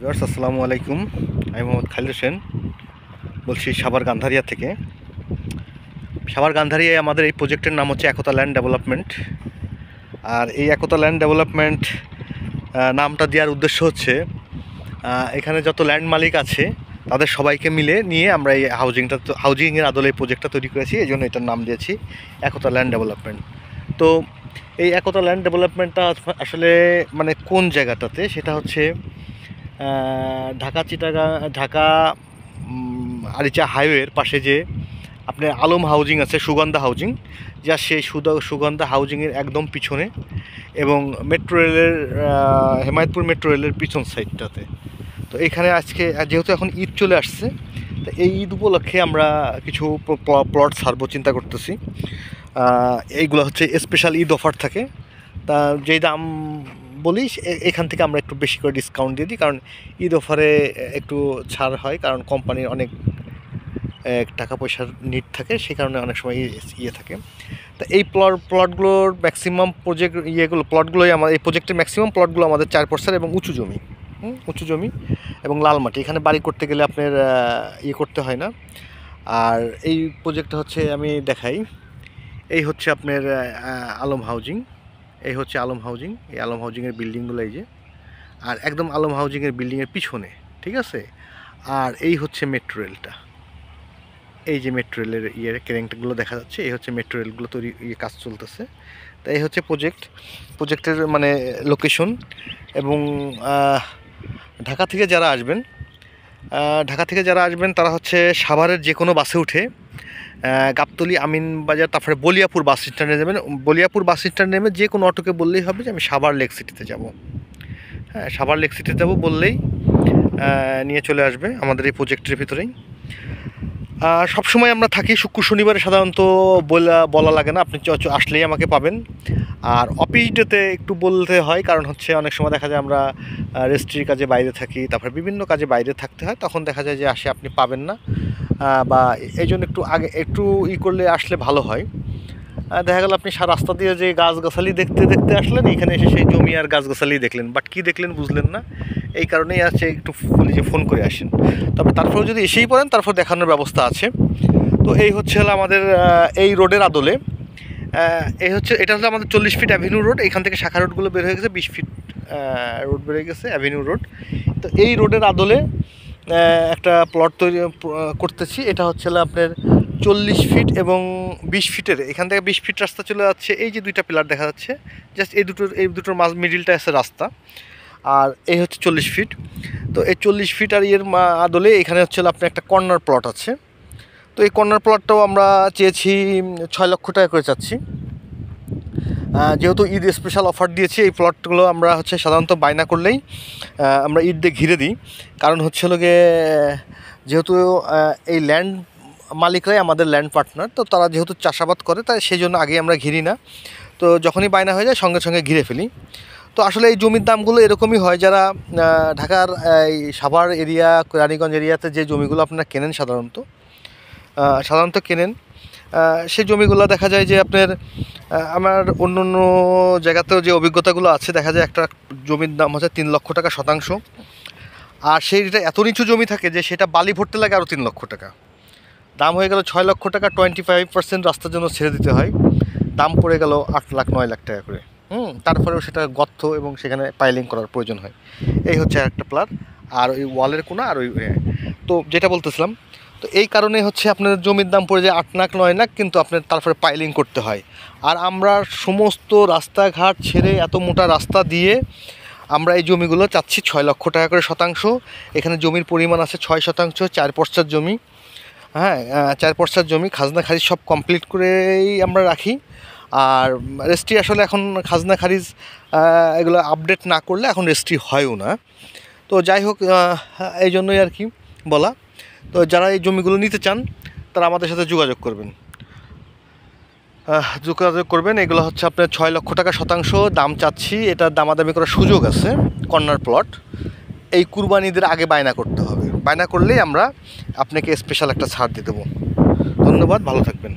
Viewers আসসালামু আলাইকুম। আমি মোহাম্মদ খালিদ হোসেন বলছি সাভার গান্ধারিয়া থেকে। সাভার গান্ধারিয়ায় আমাদের এই প্রজেক্টের নাম হচ্ছে একতা ল্যান্ড ডেভেলপমেন্ট। আর এই একতা ল্যান্ড ডেভেলপমেন্ট নামটা দেওয়ার উদ্দেশ্য হচ্ছে এখানে যত ল্যান্ড মালিক আছে তাদের সবাইকে মিলে নিয়ে আমরা এই হাউজিংয়ের আদলে এই প্রজেক্টটা তৈরি করেছি। এই জন্য এটার নাম দিয়েছি একতা ল্যান্ড ডেভেলপমেন্ট। তো এই একতা ল্যান্ড ডেভেলপমেন্টটা আসলে মানে কোন জায়গাটাতে, সেটা হচ্ছে ঢাকা আরিচা হাইওয়ের পাশে যে আপনার আলম হাউজিং আছে, সুগন্ধা হাউজিং, যা সেই সুগন্ধা হাউজিংয়ের একদম পিছনে এবং মেট্রো রেলের হেমায়তপুর মেট্রো রেলের পিছন সাইডটাতে। তো এইখানে আজকে যেহেতু এখন ঈদ চলে আসছে, তো এই ঈদ উপলক্ষে আমরা কিছু প্লট ছাড়বো চিন্তা করতেছি। এইগুলো হচ্ছে স্পেশাল ঈদ অফার থাকে, তা যেই দাম বলি এখান থেকে আমরা একটু বেশি করে ডিসকাউন্ট দিয়ে দিই, কারণ ঈদ অফারে একটু ছাড় হয়, কারণ কোম্পানির অনেক টাকা পয়সার নিড থাকে, সেই কারণে অনেক সময় ইয়ে থাকে। তা এই প্লটগুলোর ম্যাক্সিমাম প্লটগুলোই আমার এই প্রজেক্টের ম্যাক্সিমাম প্লটগুলো আমাদের 4% এবং উঁচু জমি এবং লাল মাটি। এখানে বাড়ি করতে গেলে আপনার করতে হয় না। আর এই প্রজেক্টটা হচ্ছে আমি দেখাই, এই হচ্ছে আপনার আলম হাউজিং, এই হচ্ছে আলম হাউজিং। এই আলম হাউজিংয়ের বিল্ডিংগুলো এই যে, আর একদম আলম হাউজিংয়ের বিল্ডিংয়ের পিছনে, ঠিক আছে। আর এই হচ্ছে মেট্রো রেলটা, এই যে মেট্রো রেলের ক্রেনগুলো দেখা যাচ্ছে, এই হচ্ছে মেট্রো রেলগুলো তৈরি কাজ চলতেছে। তাই এই হচ্ছে প্রজেক্টের মানে লোকেশন। এবং ঢাকা থেকে যারা আসবেন তারা হচ্ছে সাভারের যে কোনো বাসে উঠে গাবতলী, আমিনবাজার, তারপরে বলিয়াপুর বাস স্ট্যান্ডে যাবেন। বলিয়াপুর বাস স্ট্যান্ডে নেমে যে কোনো অটোকে বললেই হবে যে আমি সাভার লেক সিটিতে যাব। হ্যাঁ, সাভার লেক সিটিতে যাব বললেই নিয়ে চলে আসবে আমাদের এই প্রজেক্টের ভিতরেই। সবসময় আমরা থাকি শুক্র শনিবারে, সাধারণত বলা লাগে না, আপনি আসলেই আমাকে পাবেন। আর অফিস ডেতে একটু বলতে হয়, কারণ হচ্ছে অনেক সময় দেখা যায় আমরা রেজিস্ট্রির কাজে বাইরে থাকি, তারপরে বিভিন্ন কাজে বাইরে থাকতে হয়, তখন দেখা যায় যে আপনি পাবেন না, বা এই জন্য একটু করলে আসলে ভালো হয়। দেখা গেল আপনি রাস্তা দিয়ে যে গাছগাছালি দেখতে দেখতে আসলেন, এখানে এসে সেই জমি আর গাছগাছালি দেখলেন, বাট কী দেখলেন বুঝলেন না। এই কারণেই আছে একটু বলি যে ফোন করে আসেন। তবে তারপরেও যদি এসেই পড়েন তারপর দেখানোর ব্যবস্থা আছে। তো এই হচ্ছে আমাদের এই রোডের আদলে, এটা হচ্ছে আমাদের 40 ফিট অ্যাভিনিউ রোড। এখান থেকে শাখা রোডগুলো বের হয়ে গেছে, 20 ফিট রোড বের হয়ে গেছে, অ্যাভিনিউ রোড। তো এই রোডের আদলে একটা প্লট তৈরি করতেছি। এটা হচ্ছে আপনার 40 ফিট এবং 20 ফিটের, এখান থেকে 20 ফিট রাস্তা চলে যাচ্ছে, এই যে দুইটা পিলার দেখা যাচ্ছে, জাস্ট এই দুটোর মিডিলটা আছে রাস্তা। আর এই হচ্ছে 40 ফিট। তো এই 40 ফিট আর আদলে এখানে হচ্ছে আপনার একটা কর্নার প্লট আছে। তো এই কর্নার প্লটটাও আমরা চেয়েছি 6 লক্ষ টাকা করে চাচ্ছি। যেহেতু ঈদ স্পেশাল অফার দিয়েছি, এই প্লটগুলো আমরা হচ্ছে সাধারণত বায়না করলেই আমরা ঈদ দিয়ে ঘিরে দিই, কারণ হচ্ছে যেহেতু এই ল্যান্ড মালিকরাই আমাদের ল্যান্ড পার্টনার, তো তারা যেহেতু চাষাবাদ করে, তাই সেই জন্য আগে আমরা ঘিরি না। তো যখনই বায়না হয়ে যায় সঙ্গে সঙ্গে ঘিরে ফেলি। তো আসলে এই জমির দামগুলো এরকমই হয়, যারা ঢাকার এই সাভার এরিয়া, রানীগঞ্জ এরিয়াতে যে জমিগুলো আপনারা কেনেন সাধারণত কেনেন, সেই জমিগুলো দেখা যায় যে আপনার আমার অন্য জায়গাতেও যে অভিজ্ঞতাগুলো আছে, দেখা যায় একটা জমির দাম হচ্ছে 3 লক্ষ টাকা শতাংশ। আর সেইটা এত নিচু জমি থাকে যে সেটা বালি ভরতে লাগে আরও 3 লক্ষ টাকা। দাম হয়ে গেল 6 লক্ষ টাকা, 25% রাস্তার জন্য ছেড়ে দিতে হয়, দাম পড়ে গেল 8 লাখ 9 লাখ টাকা করে। তারপরেও সেটা গর্ত এবং সেখানে পাইলিং করার প্রয়োজন হয়। এই হচ্ছে একটা প্লাট, আর ওই ওয়ালের কোনা আর ওই, তো যেটা বলতেছিলাম, তো এই কারণে হচ্ছে আপনার জমির দাম পড়ে যায় 8 লাখ 9 লাখ, কিন্তু আপনার তারপরে পাইলিং করতে হয়। আর আমরা সমস্ত রাস্তাঘাট ছেড়ে এত মোটা রাস্তা দিয়ে আমরা এই জমিগুলো চাচ্ছি 6 লক্ষ টাকা করে শতাংশ। এখানে জমির পরিমাণ আছে 6 শতাংশ, 4 পর্সার জমি। হ্যাঁ, 4 পর্সার জমি, খাজনা খারিজ সব কমপ্লিট করেই আমরা রাখি। আর রেজিস্ট্রি আসলে এখন খাজনা খারিজ এগুলো আপডেট না করলে এখন রেজিস্ট্রি হয়ও না। তো যাই হোক, এই জন্যই আর কি বলা। তো যারা এই জমিগুলো নিতে চান তারা আমাদের সাথে যোগাযোগ করবেন। এগুলো হচ্ছে আপনার 6 লক্ষ টাকা শতাংশ দাম চাচ্ছি। এটার দামাদামি করার সুযোগ আছে। কর্নার প্লট, এই কুরবানিদের আগে বায়না করতে হবে, বায়না করলেই আমরা আপনাকে স্পেশাল একটা ছাড় দিয়ে দেবো। ধন্যবাদ, ভালো থাকবেন।